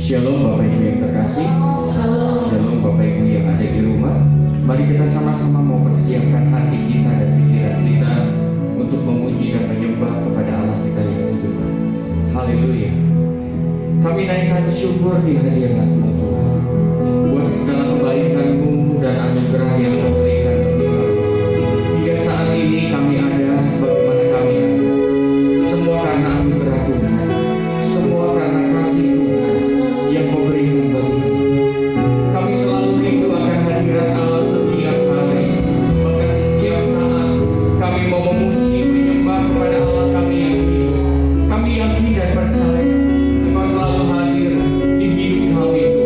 Shalom Bapak Ibu yang terkasih. Shalom. Shalom Bapak Ibu yang ada di rumah. Mari kita sama-sama mau persiapkan hati kita dan pikiran kita untuk memuji dan menyembah kepada Allah kita yang hidup. Haleluya. Kami naikkan syukur di hadirat-Mu Tuhan, buat segala kebaikan-Mu dan anugerah yang Kau berikan bagi kami. Hingga saat ini kami ada sebagaimana kami ada. Semua karena anugerah Tuhan, semua karena kasih Tuhan yang Kau berikan bagi kami. Kami selalu rindu akan hadirat Allah setiap hari, bahkan setiap saat. Kami mau memuji, menyembah kepada Allah kami yang hidup. Kami yakin dan percaya Engkau selalu hadir di hidup kami Tuhan.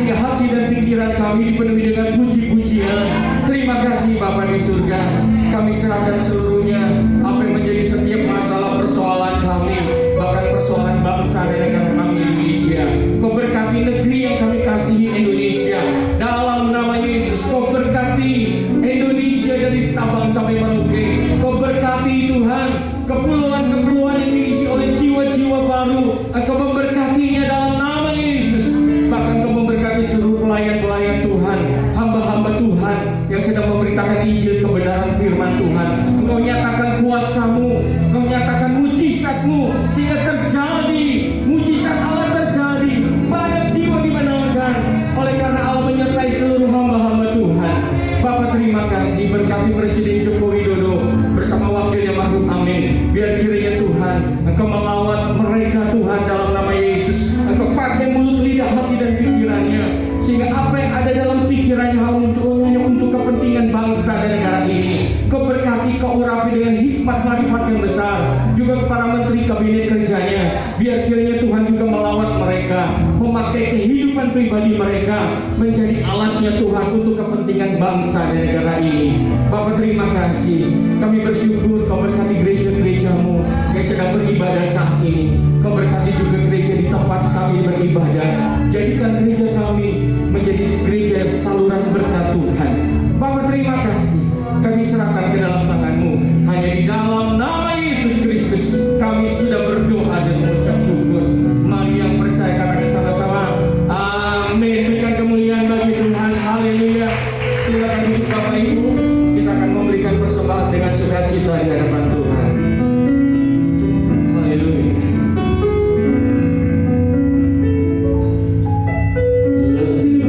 sehingga hati dan pikiran kami dipenuhi dengan puji-pujian. Terima kasih Bapa di surga. Kami serahkan seluruhnya apa yang menjadi setiap masalah persoalan kami, bahkan persoalan bangsa dan negara kami Indonesia. Kau berkati negeri yang kami kasihi, Indonesia. Dalam nama Yesus, Kau berkati Indonesia dari Sabang sampai Merauke. Kau berkati Tuhan kepulauan-kepulauan yang diisi oleh jiwa-jiwa baru. Engkau memberkatinya dalam nama Yesus. Bahkan Kau memberkati seluruh pelayan-pelayan Tuhan, hamba-hamba Tuhan yang sedang memberitakan Injil kebenaran firman Tuhan. Engkau nyatakan kuasa-Mu, Engkau nyatakan mujizat-Mu, sehingga terjadi mujizat Allah terjadi. Banyak jiwa dimenangkan oleh karena Allah menyertai seluruh hamba-hamba Tuhan. Bapak terima kasih, berkati Presiden Joko Widodo bersama wakilnya Mahfud Amin. Biar kiranya Tuhan Engkau melawat mereka Tuhan dalam nama Yesus. Engkau pakai mulut, lidah, hati dan pikirannya, sehingga apa yang ada dalam pikirannya hanya untuk kepentingan bangsa dan negara ini. Kau berkati, Kau urapi dengan hikmat marifat yang besar. Juga kepada menteri kabinet kerjanya, biar kiranya Tuhan juga melawat mereka, memakai kehidupan pribadi mereka menjadi alatnya Tuhan untuk kepentingan bangsa dan negara ini. Bapak terima kasih. Kami bersyukur Kau berkati gereja-gereja-Mu yang sedang beribadah saat ini. Kau berkati juga gereja di tempat kami beribadah. Jadikan gereja kami menjadi gereja saluran berkat Tuhan. Bapak terima kasih. Kami serahkan ke dalam tangan-Mu. Hanya di dalam nama Yesus Kristus kami sudah berdoa dan mengucap syukur. Mari yang percaya katakan sama-sama, amin. Berikan kemuliaan bagi Tuhan. Haleluya. Silakan duduk Bapak Ibu. Kita akan memberikan persembahan dengan sukacita di hadapan Tuhan. Haleluya. Lebih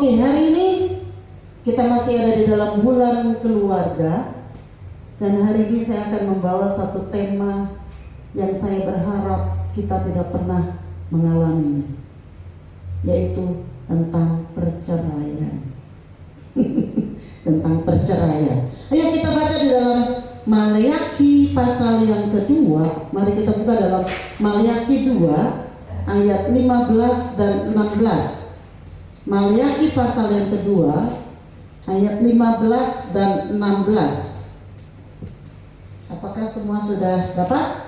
Oke, hari ini kita masih ada di dalam bulan keluarga. Dan hari ini saya akan membawa satu tema yang saya berharap kita tidak pernah mengalaminya, yaitu tentang perceraian. Tentang perceraian. Ayo kita baca di dalam Maleakhi pasal yang kedua. Mari kita buka dalam Maleakhi 2 ayat 15 dan 16. Maleakhi pasal yang kedua ayat 15 dan 16. Apakah semua sudah dapat?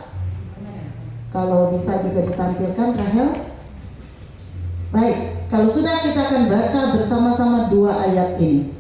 Kalau bisa juga ditampilkan, Rahel. Baik, kalau sudah kita akan baca bersama-sama dua ayat ini.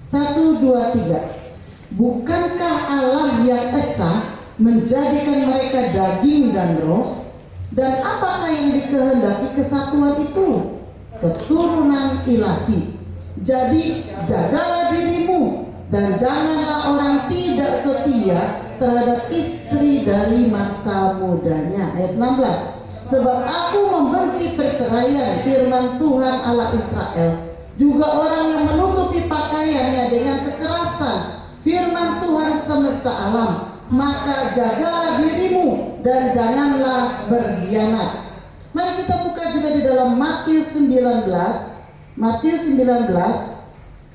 1, 2, 3. Bukankah Allah yang esa menjadikan mereka daging dan roh? Dan apakah yang dikehendaki kesatuan itu? Keturunan ilahi. Jadi jagalah dirimu dan janganlah orang tidak setia terhadap istri dari masa mudanya. Ayat 16. Sebab aku membenci perceraian, firman Tuhan Allah Israel, juga orang yang menutupi pakaiannya dengan kekerasan, firman Tuhan semesta alam. Maka jagalah dirimu dan janganlah berkhianat. Mari kita buka juga di dalam Matius 19. Matius 19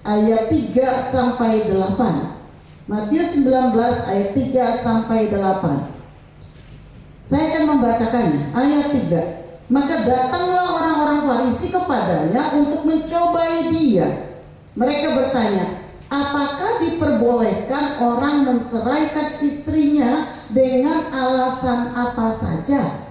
ayat 3 sampai 8. Matius 19 ayat 3 sampai 8. Saya akan membacakannya. Ayat 3. Maka datanglah orang-orang Farisi kepadanya untuk mencobai dia. Mereka bertanya, apakah diperbolehkan orang menceraikan istrinya dengan alasan apa saja?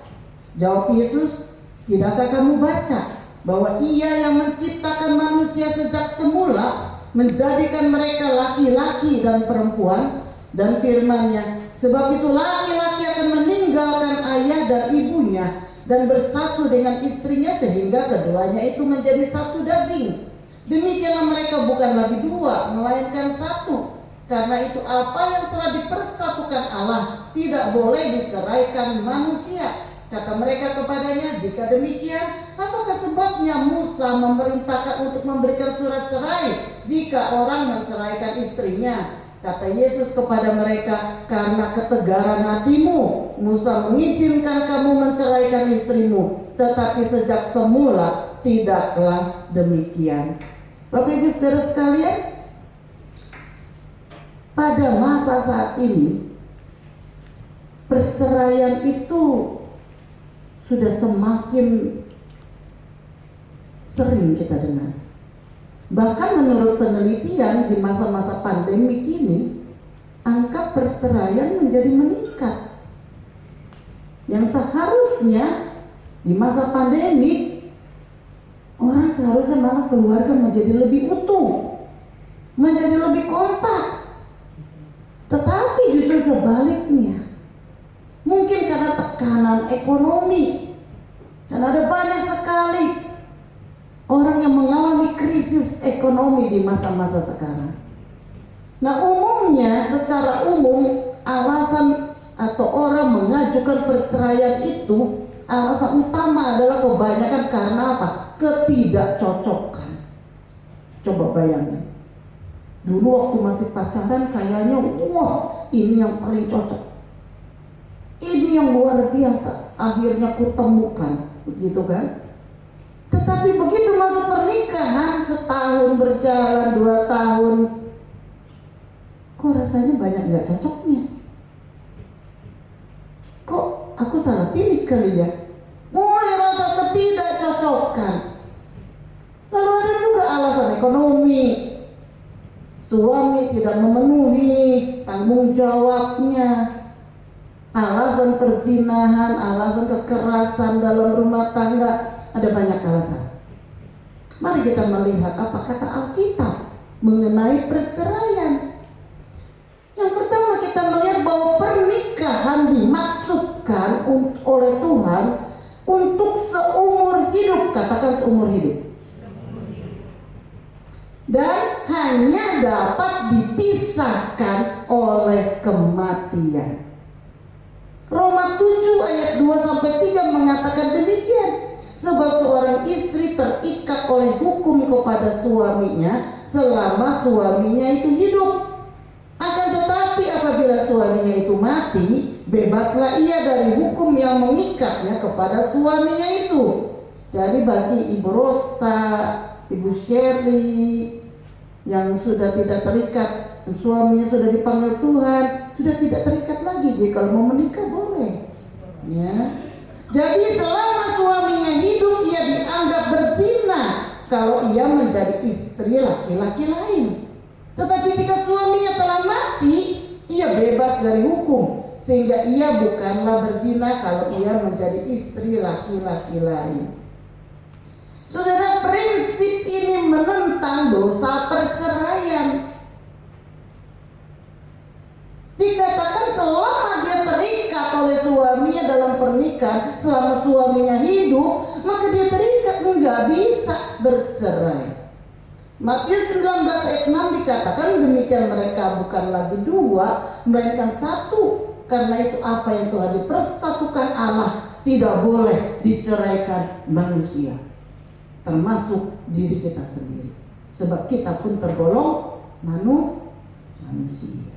Jawab Yesus, tidakkah kamu baca bahwa Ia yang menciptakan manusia sejak semula menjadikan mereka laki-laki dan perempuan, dan firman-Nya, sebab itu laki-laki akan meninggalkan ayah dan ibunya dan bersatu dengan istrinya sehingga keduanya itu menjadi satu daging. Demikianlah mereka bukan lagi dua, melainkan satu. Karena itu apa yang telah dipersatukan Allah tidak boleh diceraikan manusia. Kata mereka kepadanya, jika demikian, apakah sebabnya Musa memerintahkan untuk memberikan surat cerai jika orang menceraikan istrinya? Kata Yesus kepada mereka, karena ketegaran hatimu, Musa mengizinkan kamu menceraikan istrimu, tetapi sejak semula tidaklah demikian. Bapak Ibu Saudara sekalian, pada masa saat ini, perceraian itu sudah semakin sering kita dengar. Bahkan menurut penelitian di masa-masa pandemi ini, angka perceraian menjadi meningkat. Yang seharusnya di masa pandemi, orang seharusnya malah keluarga menjadi lebih utuh, menjadi lebih kompak. Tetapi justru sebaliknya. Mungkin karena tekanan ekonomi, karena ada banyak sekali orang yang mengalami krisis ekonomi di masa-masa sekarang. Nah, umumnya, secara umum, alasan atau orang mengajukan perceraian itu, alasan utama adalah kebanyakan karena apa? Ketidakcocokan. Coba bayangin, dulu waktu masih pacaran kayaknya, wah ini yang paling cocok, ini yang luar biasa, akhirnya kutemukan, begitu kan? Tetapi begitu masuk pernikahan, setahun berjalan, 2 tahun, kok rasanya banyak gak cocoknya? Kok aku salah pilih kali ya? Mulai rasa ketidakcocokan. Lalu ada juga alasan ekonomi. Suami tidak memenuhi tanggung jawabnya. Alasan perzinahan, alasan kekerasan dalam rumah tangga, ada banyak alasan. Mari kita melihat apa kata Alkitab mengenai perceraian. Yang pertama, kita melihat bahwa pernikahan dimaksudkan oleh Tuhan untuk seumur hidup. Katakan seumur hidup. Dan hanya dapat dipisahkan oleh kematian. Roma 7 ayat 2-3 mengatakan demikian. sebab seorang istri terikat oleh hukum kepada suaminya selama suaminya itu hidup. Akan tetapi apabila suaminya itu mati, bebaslah ia dari hukum yang mengikatnya kepada suaminya itu. Jadi bagi Ibu Rosta, Ibu Shirley yang sudah tidak terikat, suaminya sudah dipanggil Tuhan, sudah tidak terikat lagi. Dia kalau mau menikah boleh, ya. Jadi selama suaminya hidup, ia dianggap berzina kalau ia menjadi istri laki-laki lain. Tetapi jika suaminya telah mati, ia bebas dari hukum, sehingga ia bukanlah berzina kalau ia menjadi istri laki-laki lain. Saudara, prinsip ini menentang dosa perceraian. Dikatakan selama dia terikat oleh suaminya dalam pernikahan, selama suaminya hidup, maka dia terikat, nggak bisa bercerai. Matius 19 ayat 6 dikatakan demikian, mereka bukan lagi dua, melainkan satu. Karena itu apa yang telah dipersatukan Allah tidak boleh diceraikan manusia, termasuk diri kita sendiri. Sebab kita pun tergolong manusia.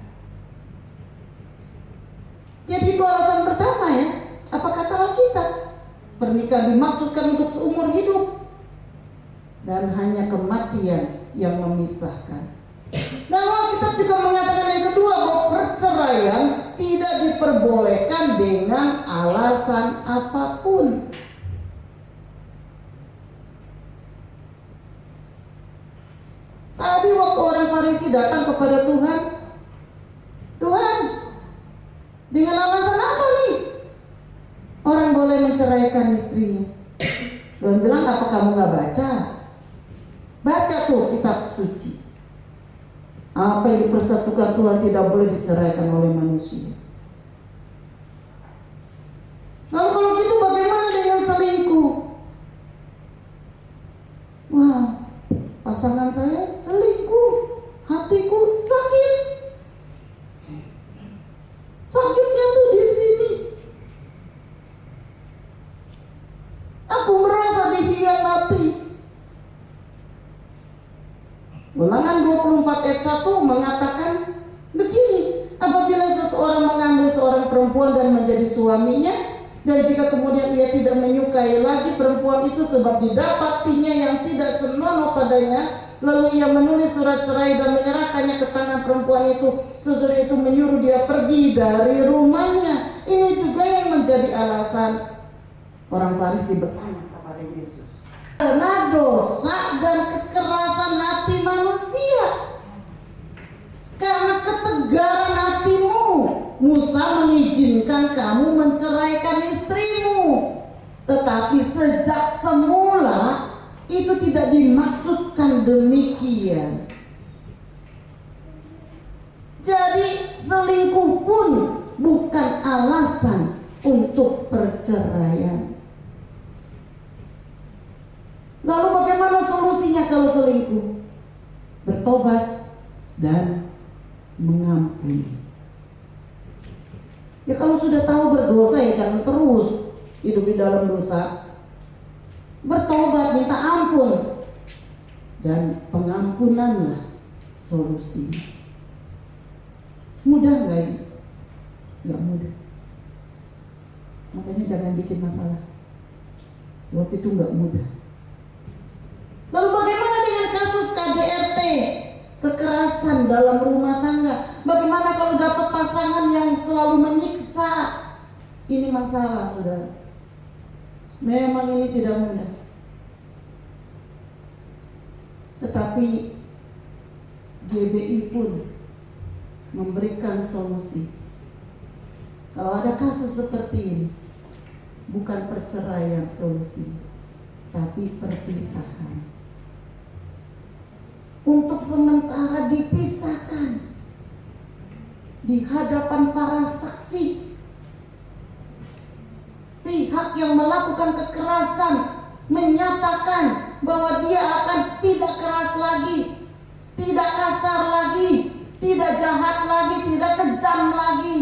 Jadi itu alasan pertama, ya. Apa kata Alkitab? Pernikahan dimaksudkan untuk seumur hidup, dan hanya kematian yang memisahkan. Dan Alkitab juga mengatakan yang kedua, bahwa perceraian tidak diperbolehkan dengan alasan apapun. Tadi waktu orang Farisi datang kepada Tuhan, Tuhan, dengan alasan apa nih orang boleh menceraikan istrinya? Tuhan bilang, apa kamu gak baca? Baca tuh kitab suci. Apa yang dipersatukan Tuhan tidak boleh diceraikan oleh manusia. Lalu kalau gitu bagaimana dengan selingkuh? Wah, pasangan saya selingkuh, hatiku sakit. Sakitnya tuh di sini. Aku merasa dikhianati. Ulangan 24 ayat 1 mengatakan begini, apabila seseorang mengambil seorang perempuan dan menjadi suaminya, dan jika kemudian ia tidak menyukai lagi perempuan itu sebab didapatinya yang tidak senonoh padanya, lalu ia menulis surat cerai dan menyerahkannya ke tangan perempuan itu, sesudah itu menyuruh dia pergi dari rumahnya. Ini juga yang menjadi alasan orang Farisi bertanya kepada Yesus, karena dosa dan kekerasan hati manusia, karena ketegaran hatimu, Musa mengizinkan kamu menceraikan istrimu. Tetapi sejak semula itu tidak dimaksudkan demikian. Jadi selingkuh pun bukan alasan untuk perceraian. Lalu bagaimana solusinya kalau selingkuh? Bertobat dan mengampuni. Ya kalau sudah tahu berdosa, ya jangan terus hidup di dalam dosa. Bertobat, minta ampun, dan pengampunanlah solusinya. Mudah nggak ini? Nggak mudah. Makanya jangan bikin masalah, sebab itu nggak mudah. Lalu bagaimana dengan kasus KDRT, kekerasan dalam rumah tangga? Bagaimana kalau dapat pasangan yang selalu menyiksa? Ini masalah, saudara. Memang ini tidak mudah. Tetapi GBI pun memberikan solusi. Kalau ada kasus seperti ini, bukan perceraian solusinya, tapi perpisahan. Untuk sementara dipisahkan di hadapan para saksi. Pihak yang melakukan kekerasan menyatakan bahwa dia akan tidak keras lagi, tidak kasar lagi, tidak jahat lagi, tidak kejam lagi.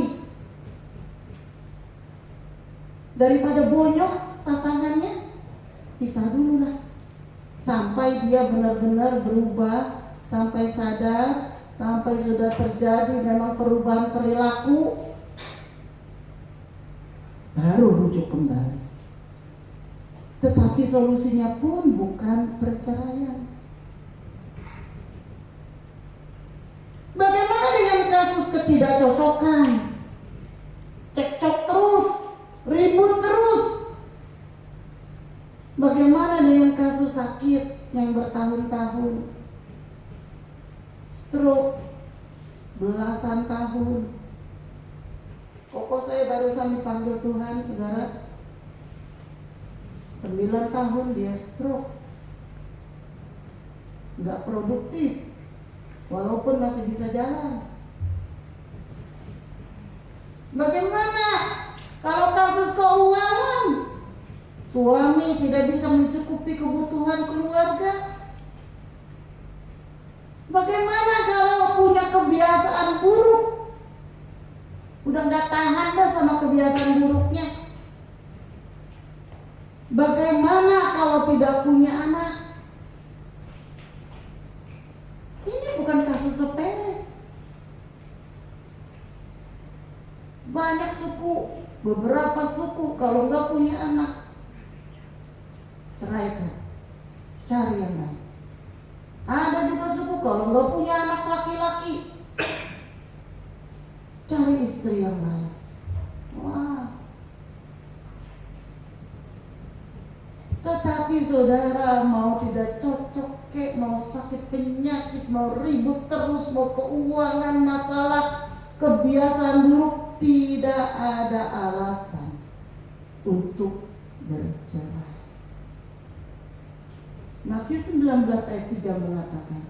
Daripada bonyok pasangannya, pisah dulu lah. Sampai dia benar-benar berubah, sampai sadar, sampai sudah terjadi memang perubahan perilaku, baru rujuk kembali. Tetapi solusinya pun bukan perceraian. Bagaimana dengan kasus ketidakcocokan? Cekcok terus, ribut terus. Bagaimana dengan kasus sakit yang bertahun-tahun? Stroke belasan tahun. Koko saya barusan dipanggil Tuhan, saudara. 9 tahun dia stroke. Gak produktif, walaupun masih bisa jalan. Bagaimana kalau kasus keuangan? Suami tidak bisa mencukupi kebutuhan keluarga. Bagaimana kalau punya kebiasaan buruk? Udah gak tahan dah sama kebiasaan buruknya. Bagaimana kalau tidak punya anak? Ini bukan kasus sepele. Banyak suku, beberapa suku kalau nggak punya anak, ceraikan, cari yang lain. Ada juga suku kalau nggak punya anak laki-laki, cari istri yang lain. Wah. Tetapi saudara, mau tidak cocok kek, mau sakit penyakit, mau ribut terus, mau keuangan, masalah, kebiasaan buruk, tidak ada alasan untuk bercerai. Matius 19 ayat 3 mengatakan,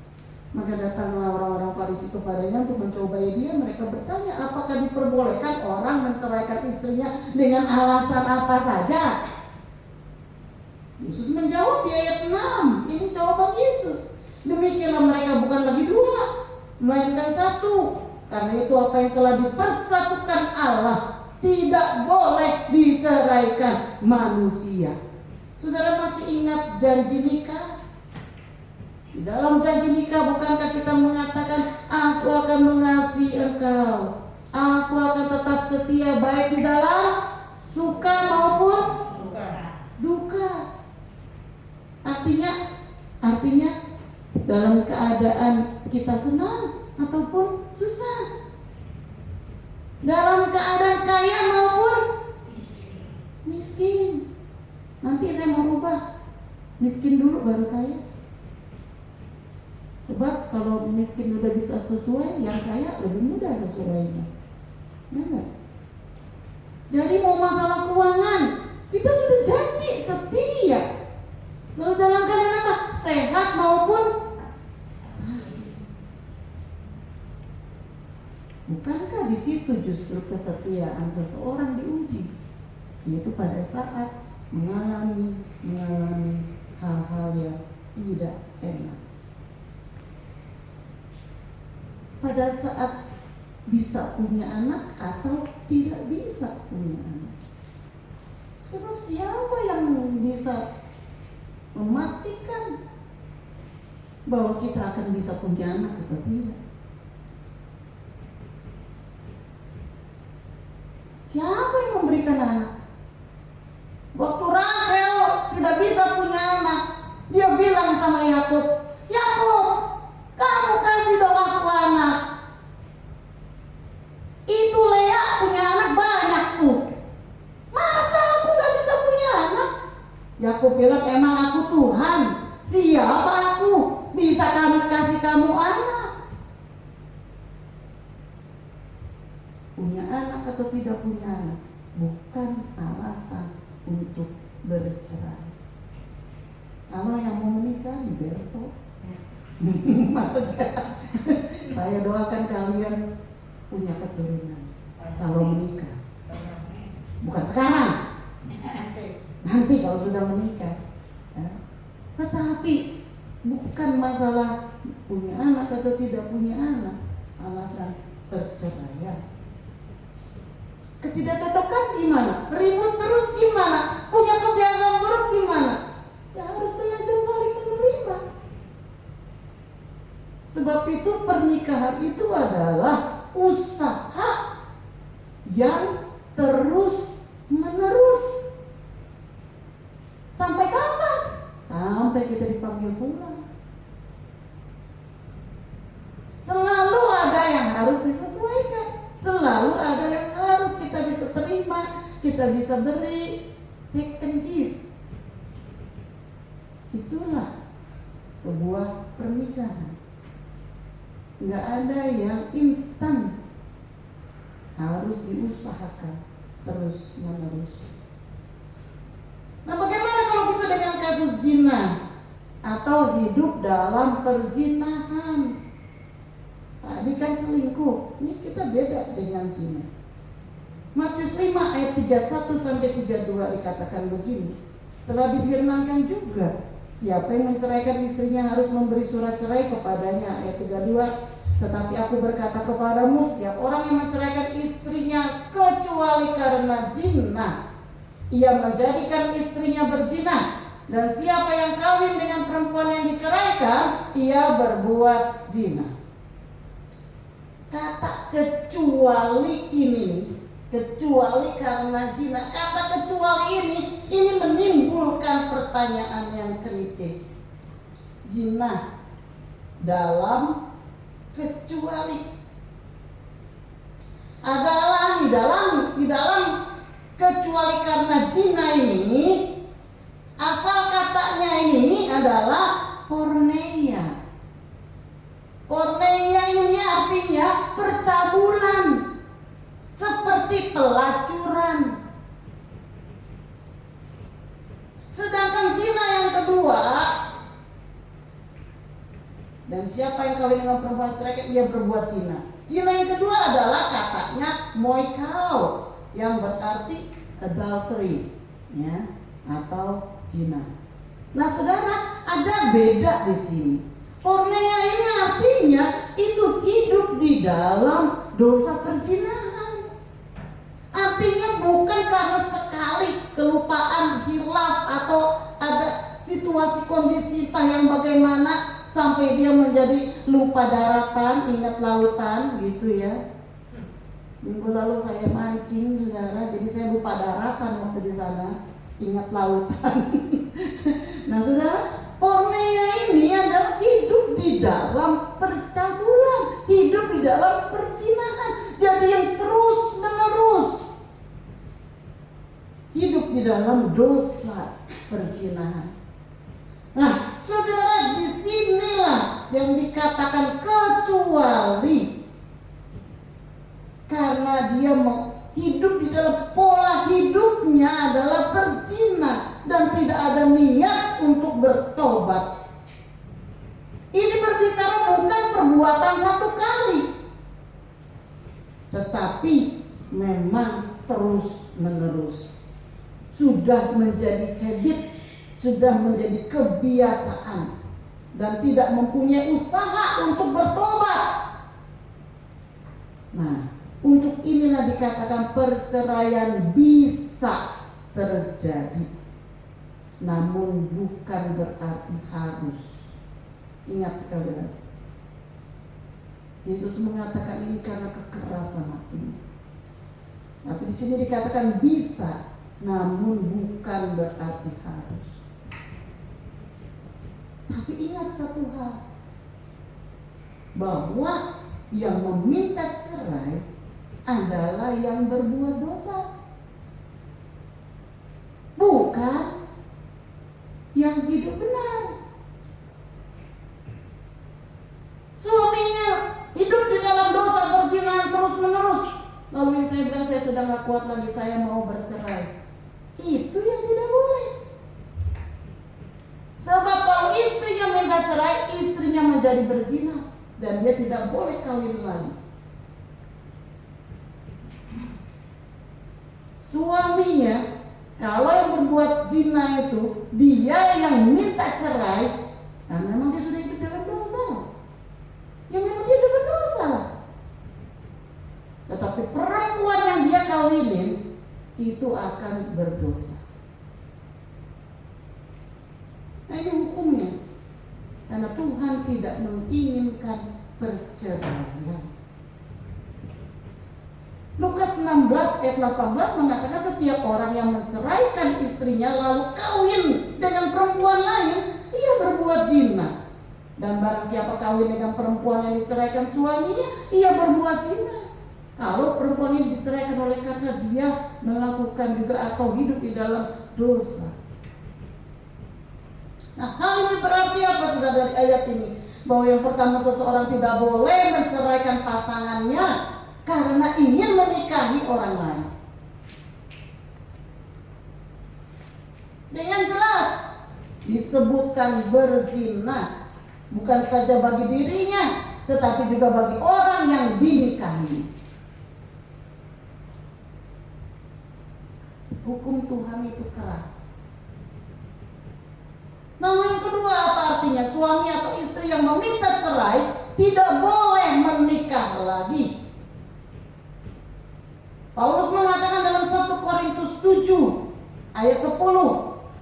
maka datanglah orang-orang Farisi kepadanya untuk mencobai dia. Mereka bertanya, apakah diperbolehkan orang menceraikan istrinya dengan alasan apa saja? Yesus menjawab di ayat 6. Ini jawaban Yesus. Demikianlah mereka bukan lagi dua, melainkan satu. Karena itu apa yang telah dipersatukan Allah tidak boleh diceraikan manusia. Saudara masih ingat janji nikah? Di dalam janji nikah bukankah kita mengatakan, aku akan mengasihi engkau, aku akan tetap setia baik di dalam suka maupun duka. Artinya dalam keadaan kita senang ataupun susah, dalam keadaan kaya maupun miskin. Nanti saya mau rubah, miskin dulu baru kaya. Sebab kalau miskin udah bisa sesuai, yang kaya lebih mudah sesuainya. Enggak? Jadi mau masalah keuangan, kita sudah janji setia. Lalu dalam keadaan apa? Sehat maupun sakit. Bukankah di situ justru kesetiaan seseorang diuji? Yaitu pada saat mengalami hal-hal yang tidak enak. Pada saat bisa punya anak atau tidak bisa punya anak. Sebab siapa yang bisa memastikan bahwa kita akan bisa punya anak atau tidak? Siapa yang memberikan anak? Waktu Rahel tidak bisa punya anak, dia bilang sama Yakub, Yakub, kamu kasih dong aku anak. Itu Lea punya anak banyak tuh, masa aku gak bisa punya anak? Yakub bilang, emang aku Tuhan? Siapa aku bisa kasih kamu anak? Punya anak atau tidak punya anak bukan alasan untuk bercerai. Kalau yang mau menikah di Berto, saya doakan kalian punya keturunan kalau menikah. Bukan sekarang, nanti kalau sudah menikah ya. Tetapi bukan masalah punya anak atau tidak punya anak alasan perceraian. Ketidakcocokan gimana? Ribut terus gimana? Punya kebiasaan buruk gimana? ya harus belajar saling menerima. Sebab itu pernikahan itu adalah usaha yang terus menerus. Sampai kapan? Sampai kita dipanggil pulang. Selalu ada yang harus disesuaikan, selalu ada yang harus kita bisa terima, kita bisa beri, take and give. Itulah sebuah pernikahan. Nggak ada yang instan, harus diusahakan terus menerus. Nah, bagaimana kalau kita dengan kasus zina atau hidup dalam perzinahan? Tadi kan selingkuh, ini kita beda dengan zina. Matius 5 ayat 31 sampai 32 dikatakan begini. Telah difirmankan juga, siapa yang menceraikan istrinya harus memberi surat cerai kepadanya. Ayat 32, tetapi aku berkata kepadamu, setiap orang yang menceraikan istrinya kecuali karena zina, ia menjadikan istrinya berzina. Dan siapa yang kawin dengan perempuan yang diceraikan, ia berbuat zina. Kata kecuali ini, kecuali karena zina, kata kecuali ini menimbulkan pertanyaan yang kritis. Zina dalam kecuali adalah di dalam kecuali karena zina ini, asal katanya ini adalah porneia. Porneia ini artinya percabulan, seperti pelacuran. Sedangkan zina yang kedua, dan siapa yang kawin dengan perempuan cerai, ia berbuat zina. Zina yang kedua adalah katanya moikao, yang berarti adultery, ya, atau zina. Nah, saudara, ada beda di sini. Porneia ini artinya itu hidup di dalam dosa perzinahan. Artinya bukan karena sekali kelupaan, hilaf, atau ada situasi kondisi entah yang bagaimana sampai dia menjadi lupa daratan, ingat lautan gitu ya. Minggu lalu saya mancing, saudara, jadi saya lupa daratan waktu di sana, ingat lautan. Nah, saudara, porneia ini adalah hidup di dalam percabulan, hidup di dalam perzinahan. Jadi yang terus menerus hidup di dalam dosa perzinahan. Nah, saudara, disinilah yang dikatakan kecuali karena dia hidup di dalam pola hidupnya adalah berzina dan tidak ada niat untuk bertobat. Ini berbicara bukan perbuatan satu kali, tetapi memang terus menerus. Sudah menjadi habit, sudah menjadi kebiasaan, dan tidak mempunyai usaha untuk bertobat. Nah, untuk inilah dikatakan perceraian bisa terjadi, namun bukan berarti harus. Ingat sekali lagi, Yesus mengatakan ini karena kekerasan hatimu. Tapi di sini dikatakan bisa, namun bukan berarti harus. Tapi ingat satu hal, bahwa yang meminta cerai adalah yang berbuat dosa, bukan yang hidup benar. Suaminya hidup di dalam dosa perzinahan terus menerus, lalu istrinya bilang, saya sudah gak kuat lagi, saya mau bercerai. Itu yang tidak boleh. Sebab kalau istrinya minta cerai, istrinya menjadi berzina dan dia tidak boleh kawin lagi. Suaminya kalau yang berbuat zina itu dia yang minta cerai, nah memang dia sudah hidup dalam dosa. Ya memang dia dapat dosa. Tetapi perempuan yang dia kawinin itu akan berdosa. Tuhan tidak menginginkan perceraian. Lukas 16 ayat 18 mengatakan setiap orang yang menceraikan istrinya lalu kawin dengan perempuan lain, ia berbuat zina. Dan barang siapa kawin dengan perempuan yang diceraikan suaminya, ia berbuat zina. Kalau perempuan ini diceraikan oleh karena dia melakukan juga atau hidup di dalam dosa. Nah, hal ini berarti apa sudah dari ayat ini? Bahwa yang pertama, seseorang tidak boleh menceraikan pasangannya karena ingin menikahi orang lain. Dengan jelas disebutkan berzina, bukan saja bagi dirinya, tetapi juga bagi orang yang dinikahi. Hukum Tuhan itu keras. Namun yang kedua, apa artinya? Suami atau istri yang meminta cerai tidak boleh menikah lagi. Paulus mengatakan dalam 1 Korintus 7 ayat 10,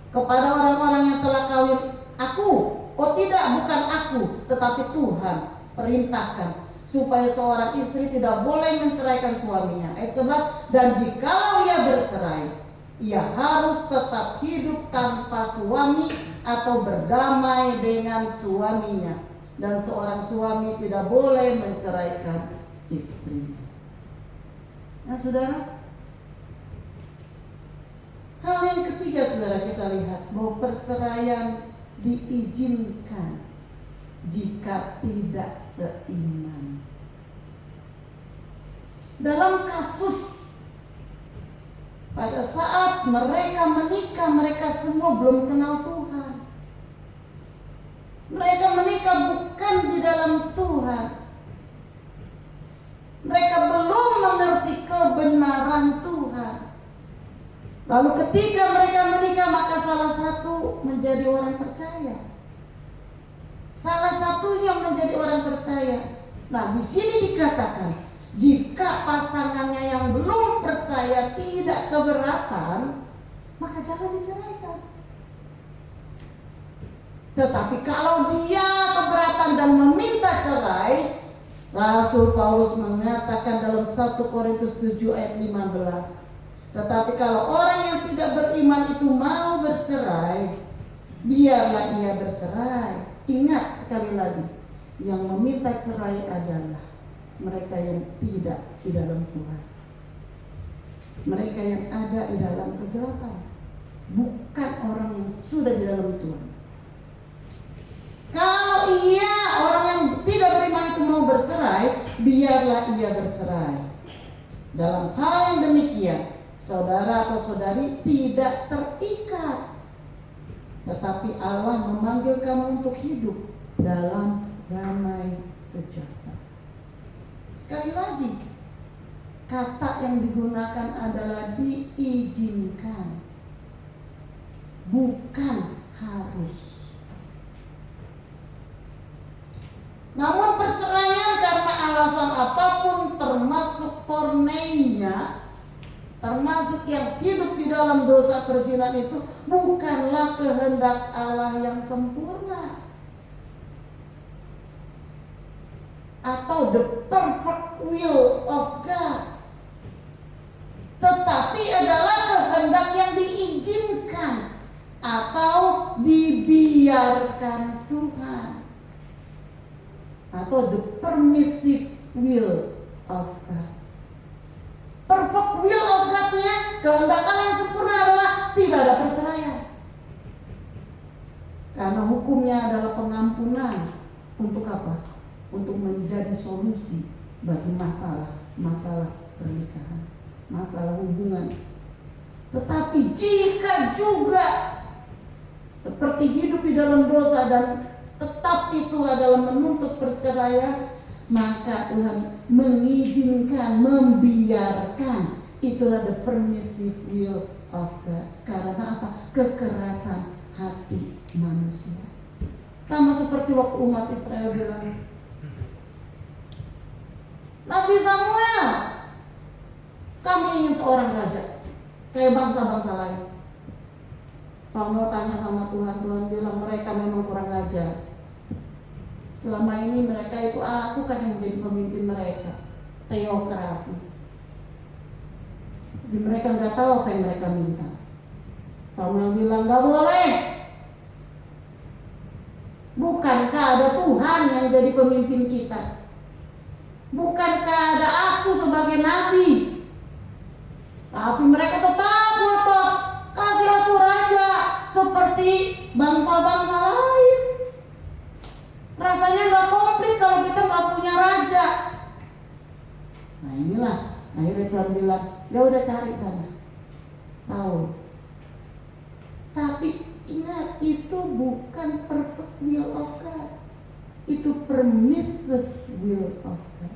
kepada orang-orang yang telah kawin, aku, oh tidak, bukan aku, tetapi Tuhan perintahkan supaya seorang istri tidak boleh menceraikan suaminya. Ayat 11, dan jikalau ia bercerai, ia harus tetap hidup tanpa suami atau berdamai dengan suaminya, dan seorang suami tidak boleh menceraikan istrinya. Nah saudara, hal yang ketiga saudara, kita lihat bahwa perceraian diizinkan jika tidak seiman. Dalam kasus pada saat mereka menikah, mereka semua belum kenal Tuhan. Mereka menikah bukan di dalam Tuhan. Mereka belum mengerti kebenaran Tuhan. Lalu ketika mereka menikah, maka salah satu menjadi orang percaya. Salah satunya menjadi orang percaya. Nah, di sini dikatakan, jika pasangannya yang belum percaya tidak keberatan, maka jangan diceraikan. Tetapi kalau dia keberatan dan meminta cerai, Rasul Paulus mengatakan dalam 1 Korintus 7 ayat 15, tetapi kalau orang yang tidak beriman itu mau bercerai, biarlah ia bercerai. Ingat sekali lagi, yang meminta cerai adalah mereka yang tidak di dalam Tuhan. Mereka yang ada di dalam kegelapan, bukan orang yang sudah di dalam Tuhan. Kalau orang yang tidak beriman itu mau bercerai, biarlah ia bercerai. Dalam hal yang demikian, saudara atau saudari tidak terikat, tetapi Allah memanggil kamu untuk hidup dalam damai sejahtera. Sekali lagi, kata yang digunakan adalah diizinkan, bukan harus. Namun perceraian karena alasan apapun, termasuk porneia, termasuk yang hidup di dalam dosa perzinahan, itu bukanlah kehendak Allah yang sempurna atau the perfect will of God, tetapi adalah kehendak yang diizinkan atau dibiarkan Tuhan, atau the permissive will of God. Perfect will of God-nya, kehendak Allah yang sempurna adalah tidak ada perceraian, karena hukumnya adalah pengampunan. Untuk apa? Untuk menjadi solusi bagi masalah pernikahan, masalah hubungan. Tetapi jika juga seperti hidup di dalam dosa dan tetap itu adalah menuntut perceraian, maka Tuhan mengizinkan, membiarkan. Itulah the permissive will of God. Karena apa? Kekerasan hati manusia. Sama seperti waktu umat Israel bilang, Nabi Samuel, kami ingin seorang raja kayak bangsa-bangsa lain. Samuel tanya sama Tuhan, Tuhan bilang mereka memang kurang ajar. Selama ini mereka itu aku kan yang menjadi pemimpin mereka, teokrasi. Jadi mereka nggak tahu apa yang mereka minta. Samuel bilang nggak boleh. Bukankah ada Tuhan yang jadi pemimpin kita? Bukankah ada aku sebagai nabi? Tapi mereka tetap ngotot, kasih aku raja seperti bangsa-bangsa lain. Rasanya nggak komplit kalau kita nggak punya raja. Nah inilah akhirnya Tuhan bilang, ya udah cari sana Saul. Tapi ingat, itu bukan perfect will of God, itu permissive will of God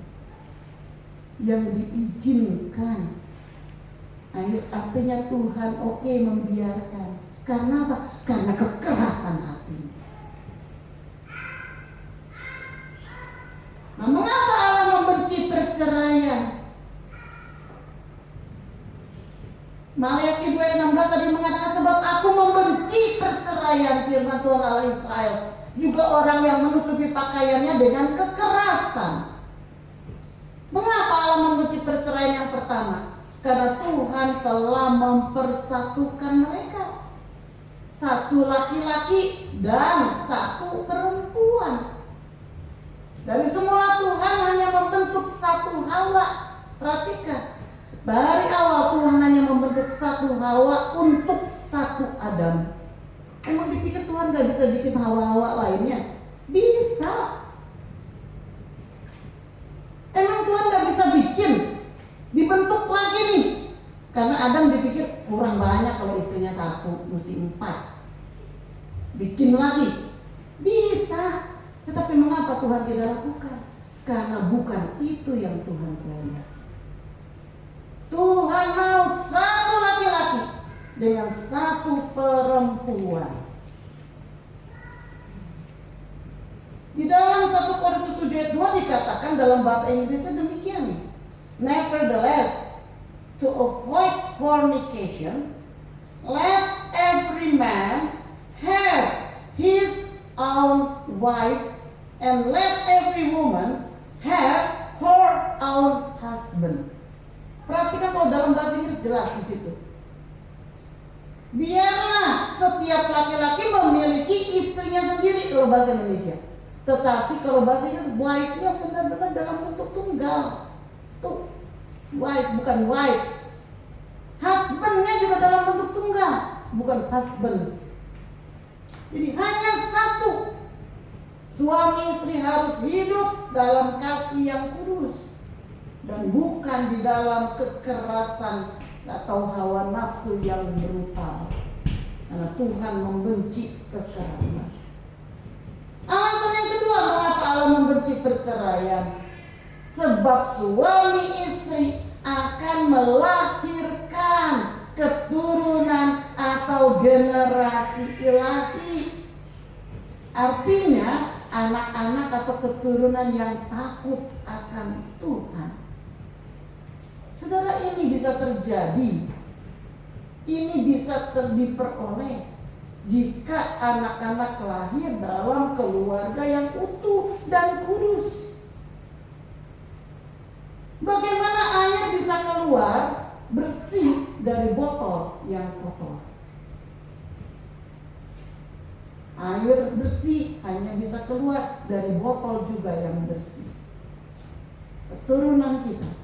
yang diizinkan. Artinya Tuhan oke membiarkan. Karena apa? Karena kekerasan hati. Nah, mengapa Allah membenci perceraian? Maleakhi 2:16 tadi mengatakan, sebab aku membenci perceraian, firman Tuhan Allah Israel, juga orang yang menutupi pakaiannya dengan kekerasan. Mengapa Allah membenci perceraian yang pertama? Karena Tuhan telah mempersatukan mereka, satu laki-laki dan satu perempuan. Dari semula Tuhan hanya membentuk satu Hawa. Perhatikan, dari awal Tuhan hanya membentuk satu Hawa untuk satu Adam. Emang dipikir Tuhan gak bisa bikin Hawa-Hawa lainnya? Bisa. Emang Tuhan gak bisa bikin, dibentuk lagi nih? Karena Adam dipikir kurang banyak kalau istrinya satu, mesti 4. Bikin lagi. Bisa. Tetapi mengapa Tuhan tidak lakukan? Karena bukan itu yang Tuhan kehendaki. Tuhan mau satu laki-laki dengan satu perempuan. Di dalam 1 Korintus 7:2 dikatakan dalam bahasa Inggrisnya demikian. Nevertheless, to avoid fornication, let every man have his own wife, and let every woman have her own husband. Perhatikan kalau dalam bahasa Inggris jelas di situ. Biarlah setiap laki-laki memiliki istrinya sendiri kalau bahasa Indonesia. Tetapi kalau bahasa Inggris wife-nya benar-benar dalam bentuk tunggal. Tuh, wife bukan wives. Husband-nya juga dalam bentuk tunggal, bukan husbands. Jadi hanya satu. Suami istri harus hidup dalam kasih yang kudus dan bukan di dalam kekerasan atau hawa nafsu yang brutal. Karena Tuhan membenci kekerasan. Alasan yang kedua mengapa Allah membenci perceraian, sebab suami istri akan melahirkan keturunan atau generasi ilahi. Artinya anak-anak atau keturunan yang takut akan Tuhan. Saudara, ini bisa terjadi, ini bisa diperoleh jika anak-anak lahir dalam keluarga yang utuh dan kudus. Bagaimana air bisa keluar bersih dari botol yang kotor? Air bersih hanya bisa keluar dari botol juga yang bersih. Keturunan kita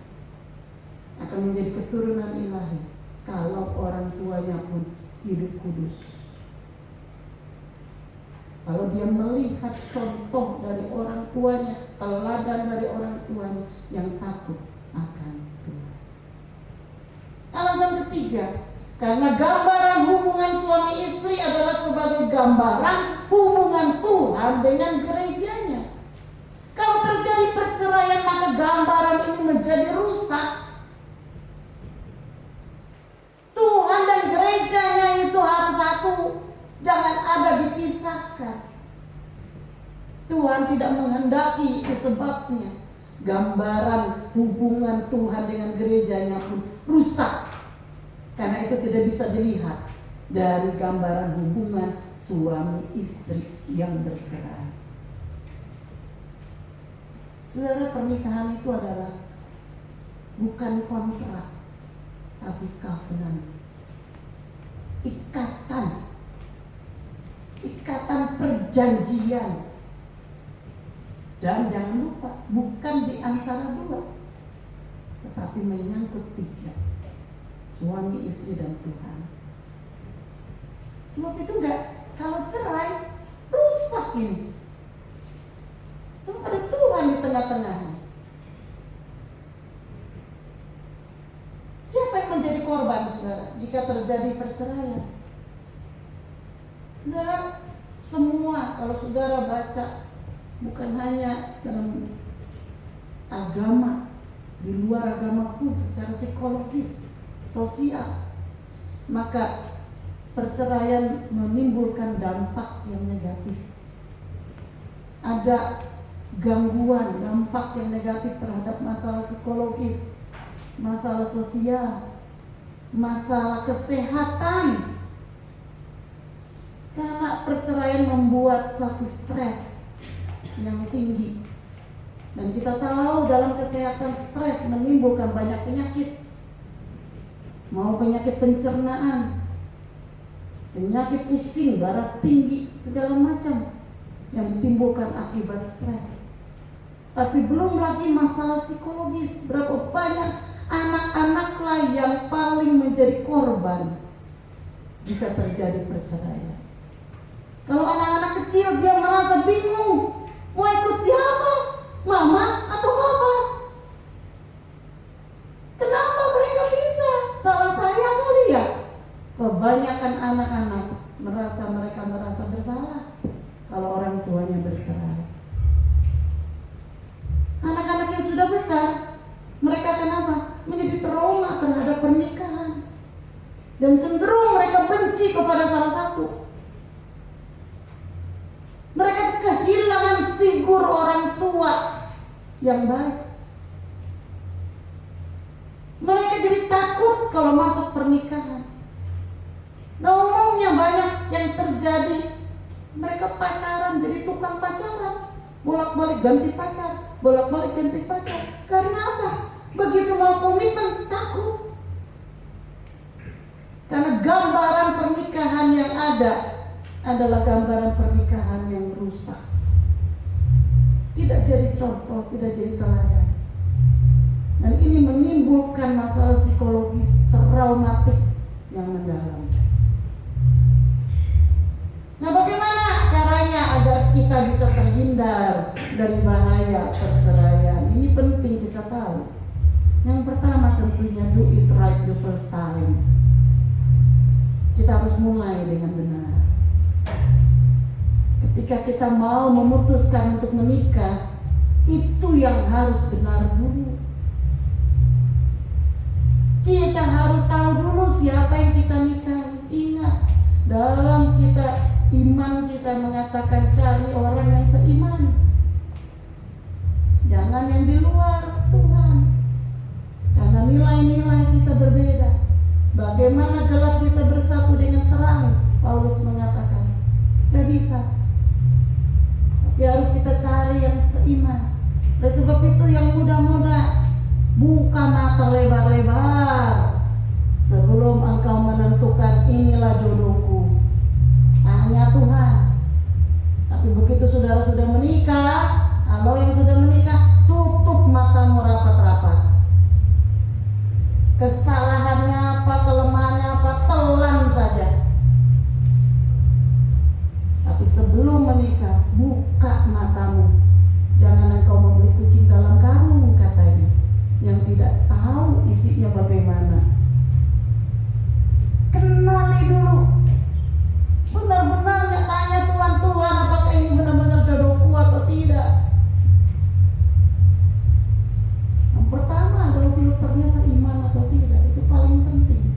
akan menjadi keturunan ilahi kalau orang tuanya pun hidup kudus. Kalau dia melihat contoh dari orang tuanya, teladan dari orang tuanya yang takut akan Tuhan. Alasan ketiga, karena gambaran hubungan suami istri adalah sebagai gambaran hubungan Tuhan dengan gerejanya. Kalau terjadi perceraian, maka gambaran ini menjadi rusak. Tuhan dan gerejanya itu harus satu, jangan ada dipisahkan. Tuhan tidak menghendaki, itu sebabnya gambaran hubungan Tuhan dengan gerejanya pun rusak. Karena itu tidak bisa dilihat dari gambaran hubungan suami istri yang bercerai. Saudara, pernikahan itu adalah bukan kontrak, tapi covenant. Ikatan perjanjian. Dan jangan lupa, bukan di antara dua, tetapi menyangkut tiga, suami, istri, dan Tuhan. Sebab itu kalau cerai, rusak ini. Sebab ada Tuhan di tengah-tengahnya. Siapa yang menjadi korban, saudara, jika terjadi perceraian? Saudara, semua kalau saudara baca, bukan hanya dalam agama, di luar agama pun secara psikologis, sosial, maka perceraian menimbulkan dampak yang negatif. Ada gangguan, dampak yang negatif terhadap masalah psikologis, masalah sosial, masalah kesehatan. Karena perceraian membuat satu stres yang tinggi. Dan kita tahu dalam kesehatan stres menimbulkan banyak penyakit. Mau penyakit pencernaan, penyakit pusing, darah tinggi, segala macam yang ditimbulkan akibat stres. Tapi belum lagi masalah psikologis. Berapa banyak anak-anaklah yang paling menjadi korban jika terjadi perceraian. Kalau anak-anak kecil, dia merasa bingung, mau ikut siapa? Mama atau papa? Kenapa mereka bisa? Salah saya kali ya? Kebanyakan anak-anak mereka merasa bersalah kalau orang tuanya bercerai. Anak-anak yang sudah besar, mereka kenapa? Menjadi trauma terhadap pernikahan. Dan cenderung mereka benci kepada salah satu. Mereka kehilangan figur orang tua yang baik. Mereka jadi takut kalau masuk pernikahan. Nah, umumnya banyak yang terjadi, mereka pacaran, jadi tukang pacaran, bolak-balik ganti pacar, bolak-balik ganti pacar. Karena apa? Begitu mau komitmen, takut. Karena gambaran pernikahan yang ada adalah gambaran pernikahan yang rusak. Tidak jadi contoh, tidak jadi teladan. Dan ini menimbulkan masalah psikologis traumatik yang mendalam. Nah, bagaimana caranya agar kita bisa terhindar dari bahaya perceraian? Ini penting kita tahu. Yang pertama tentunya do it right the first time. Kita harus mulai dengan benar. Ketika kita mau memutuskan untuk menikah, itu yang harus benar dulu. Kita harus tahu dulu siapa yang kita nikahi. Ingat, dalam iman kita mengatakan cari orang yang seiman. Jangan yang di luar Tuhan. Karena nilai-nilai kita berbeda. Bagaimana gelap bisa bersatu dengan terang? Paulus mengatakan, gak bisa. Tapi harus kita cari yang seiman. Oleh sebab itu yang muda-muda, buka mata lebar-lebar sebelum engkau menentukan inilah jodohku. Tanya Tuhan. Tapi begitu saudara sudah menikah, kalau yang sudah menikah, tutup matamu rapat-rapat. Kesalahannya apa, kelemahannya apa, telan saja. Tapi sebelum menikah, buka matamu. Jangan engkau membeli kucing dalam karung, katanya, yang tidak tahu isinya bagaimana. Kenali dulu. Benar-benar nggak tanya Tuhan, apakah ini benar-benar jodohku atau tidak. Yang pertama adalah filternya seiman atau tidak. Itu paling penting.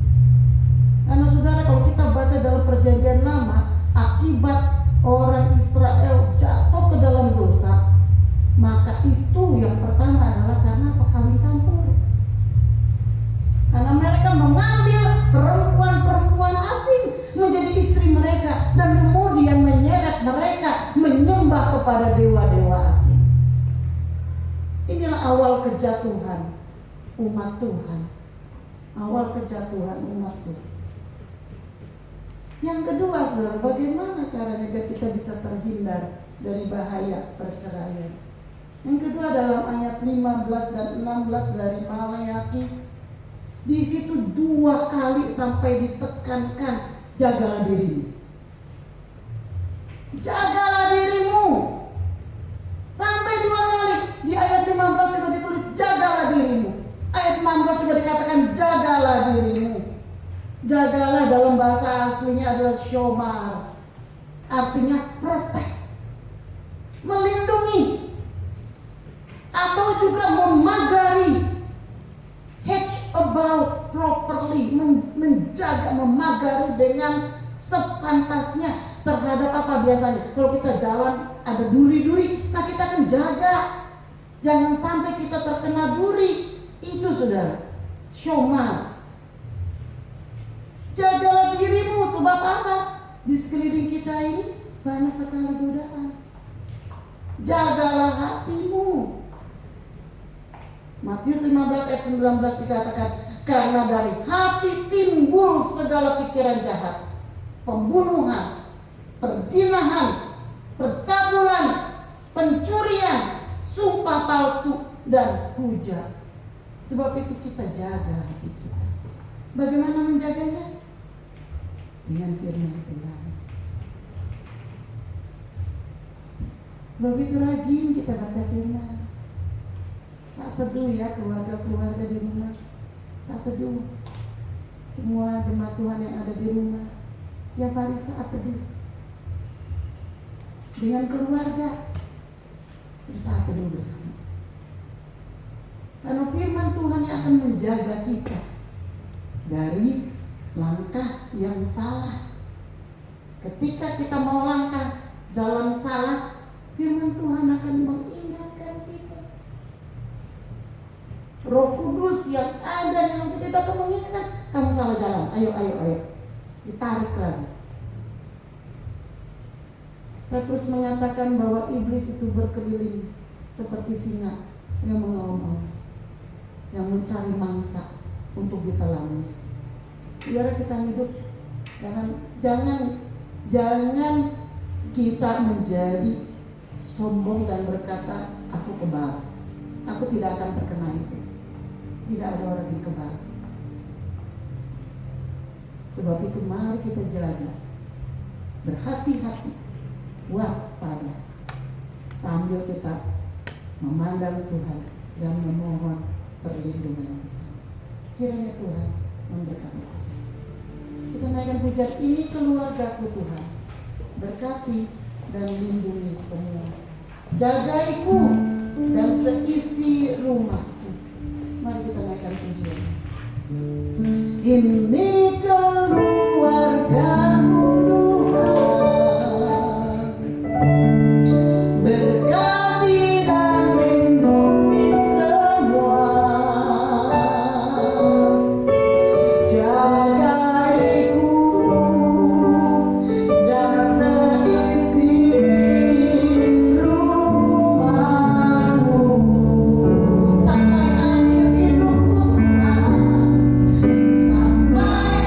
Karena saudara, kalau kita baca dalam perjanjian lama, akibat orang Israel jatuh ke dalam dosa, maka itu yang pertama adalah karena kawin campur. Karena mereka mengambil perempuan-perempuan asing menjadi istri mereka dan kemudian menyeret mereka menyembah kepada dewa-dewa asing. awal kejatuhan umat Tuhan. Awal kejatuhan umat Tuhan. Yang kedua, saudara, bagaimana caranya agar kita bisa terhindar dari bahaya perceraian? Yang kedua dalam ayat 15 dan 16 dari Maleakhi. Di situ 2 kali sampai ditekankan, jagalah dirimu. Jagalah dirimu. Sampai 2 kali. Di ayat 15 juga ditulis jagalah dirimu. Ayat 16 juga dikatakan jagalah dirimu. Jagalah dalam bahasa aslinya adalah shomar. Artinya protect. Melindungi. Atau juga memagari. Hedge about properly. Menjaga, memagari dengan sepantasnya. Terhadap apa biasanya? Kalau kita jalan ada duri-duri, nah kita akan jaga. Jangan sampai kita terkena duri. Itu saudara, syoma. Jagalah dirimu, sebab apa? Di sekeliling kita ini banyak sekali godaan. Jagalah hatimu. Matius 15 ayat 19 dikatakan, karena dari hati timbul segala pikiran jahat, pembunuhan, perzinahan, percabulan, pencurian, sumpah palsu, dan hujat. Sebab itu kita jaga hati kita. Bagaimana menjaganya? Dengan firman Tuhan. Sebab itu rajin kita baca firman. Saat teduh ya, keluarga-keluarga di rumah. Saat teduh. Semua jemaat Tuhan yang ada di rumah. Yang hari saat teduh. Dengan keluarga. Bersaat teduh bersama. Karena firman Tuhan yang akan menjaga kita dari langkah yang salah. Ketika kita mau langkah jalan salah, firman Tuhan akan mengingatkan kita. Roh Kudus yang ada dalam kita akan mengingatkan, kamu salah jalan, ayo. Ditarik lagi. Saya terus mengatakan bahwa iblis itu berkeliling seperti singa yang mengaum-aum, yang mencari mangsa untuk ditelannya. Biar kita hidup, jangan kita menjadi sombong dan berkata aku kebal. Aku tidak akan terkena itu. Tidak ada orang yang kebal. Sebab itu mari kita jaga, berhati-hati, waspada, sambil kita memandang Tuhan dan memohon perlindungan Tuhan. Kiranya Tuhan memberkati kita. Kita naikkan pujian, ini keluargaku Tuhan, berkati dan lindungi semua. Jagaiku dan seisi rumahku. Mari kita naikkan pujian. Ini keluargaku Tuhan, berkati dan lindungi semua. Jagaiku dan seisi rumahku sampai akhir hidupku Tuhan, sampai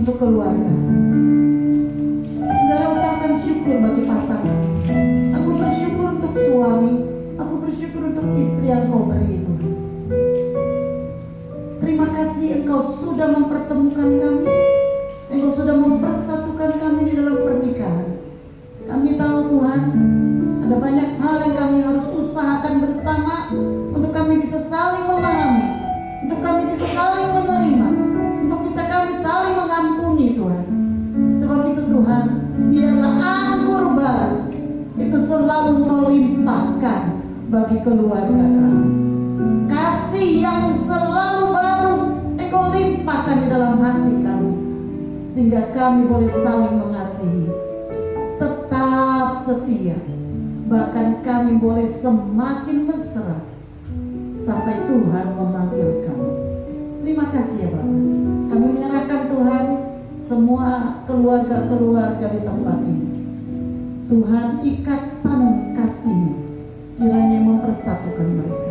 untuk keluarga. Saudara ucapkan syukur bagi pasangan. Aku bersyukur untuk suami, aku bersyukur untuk istri yang Kau beri itu. Terima kasih Engkau sudah mempertemukan kami, Engkau sudah mempersatukan kami di dalam pernikahan. Kami tahu Tuhan, ada banyak hal yang kami harus usahakan bersama untuk kami bisa saling memahami, untuk kami bisa saling menerima, untuk bisa kami saling mengampuni Tuhan. Sebab itu Tuhan, biarlah anggur baru itu selalu Kau limpahkan bagi keluarga kami. Kasih yang selalu baru Engkau limpahkan di dalam hati kami, sehingga kami boleh saling mengasihi, tetap setia, bahkan kami boleh semakin mesra sampai Tuhan memanggil kami. Terima kasih ya Bapak. Kami menyerahkan Tuhan semua keluarga-keluarga di tempat ini. Tuhan, ikatan kasih-Mu kiranya mempersatukan mereka.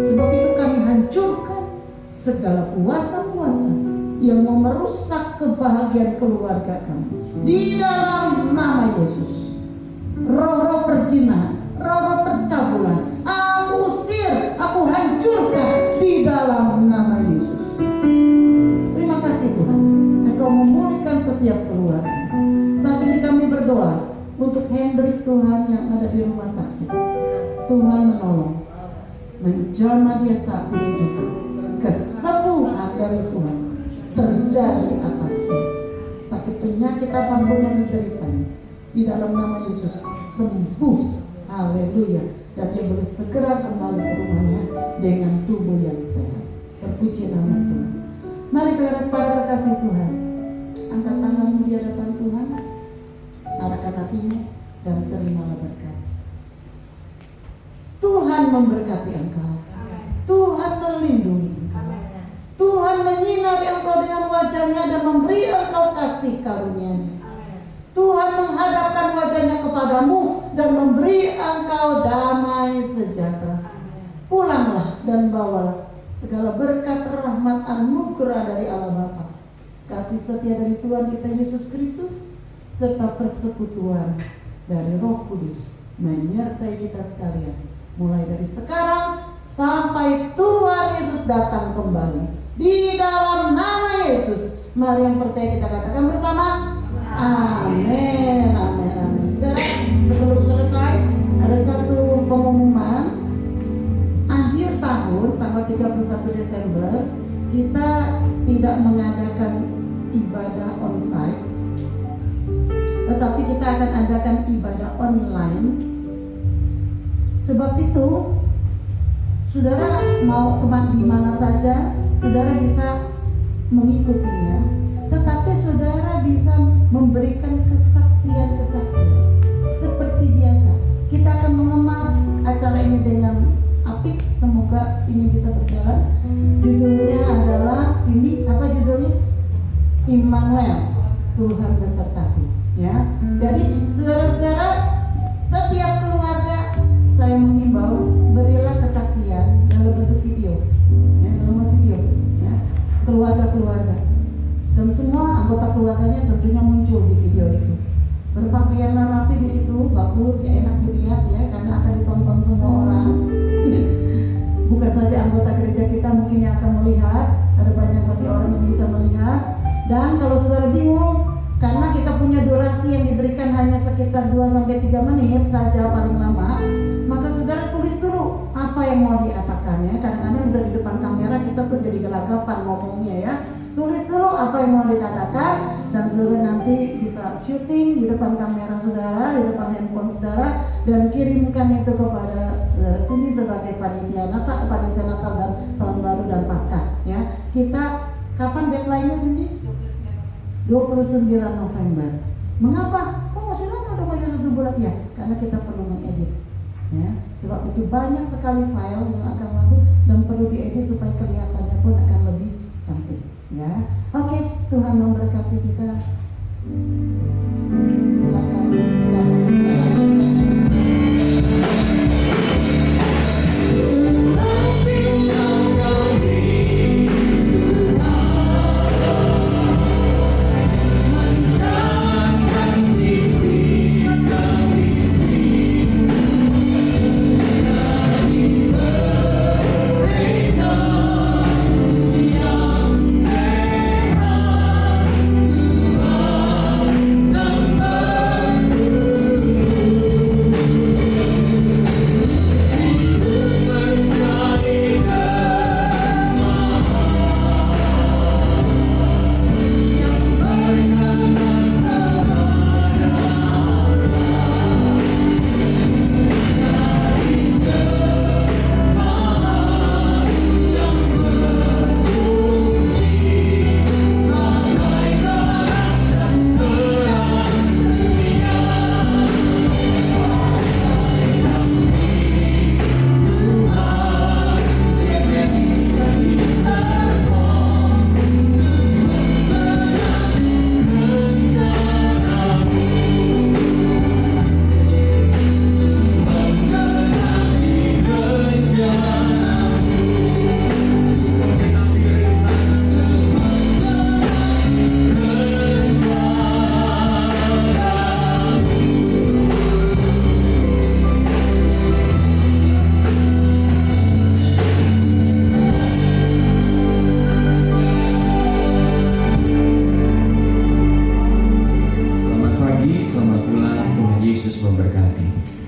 Sebab itu kami hancurkan segala kuasa-kuasa yang mau merusak kebahagiaan keluarga kami. Di dalam nama Yesus, roh-roh perzinahan, roh-roh percabulan, aku usir, aku hancurkan di dalam nama Yesus. Terima kasih Tuhan, Engkau memulihkan setiap keluarga. Saat ini kami berdoa untuk Hendrik Tuhan yang ada di rumah sakit. Tuhan menolong, menjamah dia saat ini juga. Kesembuhan dari Tuhan terjadi atasnya. Sakit penyakit apapun yang dideritanya, di dalam nama Yesus sembuh. Haleluya. Dan dia boleh segera kembali ke rumahnya dengan tubuh yang sehat. Terpuji nama Tuhan. Mari para kekasih Tuhan, angkat tanganmu di hadapan Tuhan, arahkan hatimu dan terimalah berkat. Tuhan memberkati engkau, Tuhan melindungi engkau, Tuhan menyinari engkau dengan wajahnya dan memberi engkau kasih karunia-Nya. Tuhan menghadapkan wajahnya kepadamu dan memberi engkau damai sejahtera. Pulanglah dan bawalah segala berkat, rahmat, anugerah dari Allah Bapa, kasih setia dari Tuhan kita Yesus Kristus, serta persekutuan dari Roh Kudus menyertai kita sekalian, mulai dari sekarang sampai Tuhan Yesus datang kembali. Di dalam nama Yesus, mari yang percaya kita katakan bersama, amin, amin, amin. Saudara, sebelum selesai, ada satu pengumuman. Akhir tahun, tanggal 31 Desember, kita tidak mengadakan ibadah onsite, tetapi kita akan adakan ibadah online. Sebab itu, saudara mau di mana saja, saudara bisa mengikutinya, tetapi saudara bisa memberikan kesaksian-kesaksian seperti biasa. Kita akan mengemas acara ini dengan apik, semoga ini bisa berjalan. Judulnya adalah apa judulnya? Immanuel, Tuhan besertaku. Ya, jadi saudara-saudara, setiap keluarga saya menghimbau berilah kesaksian dalam bentuk video, ya, dalam bentuk video, ya, keluarga-keluarga, dan semua anggota keluarganya tentunya muncul di video itu. Berpakaianlah rapi di situ, bagus, ya, enak dilihat ya, karena akan ditonton semua orang. Bukan saja anggota gereja kita mungkin yang akan melihat, ada banyak lagi orang yang bisa melihat. Dan kalau saudara bingung, karena kita punya durasi yang diberikan hanya sekitar 2-3 menit saja paling lama, maka saudara tulis dulu apa yang mau dikatakan ya. Kadang-kadang udah di depan kamera kita tuh jadi gelagapan ngomongnya ya. Tulis dulu apa yang mau dikatakan, dan saudara nanti bisa syuting di depan kamera saudara, di depan handphone saudara, dan kirimkan itu kepada saudara sini sebagai panitia Natal dan tahun baru dan Paskah ya. Kita kapan deadline-nya sini? 29 November. Mengapa? Oh masih lama dong, masih 1 bulan ya. Karena kita perlu mengedit ya. Sebab itu banyak sekali file yang akan masuk dan perlu diedit supaya kelihatannya pun akan lebih cantik ya. Oke, Tuhan memberkati kita. Silakan. memberkati.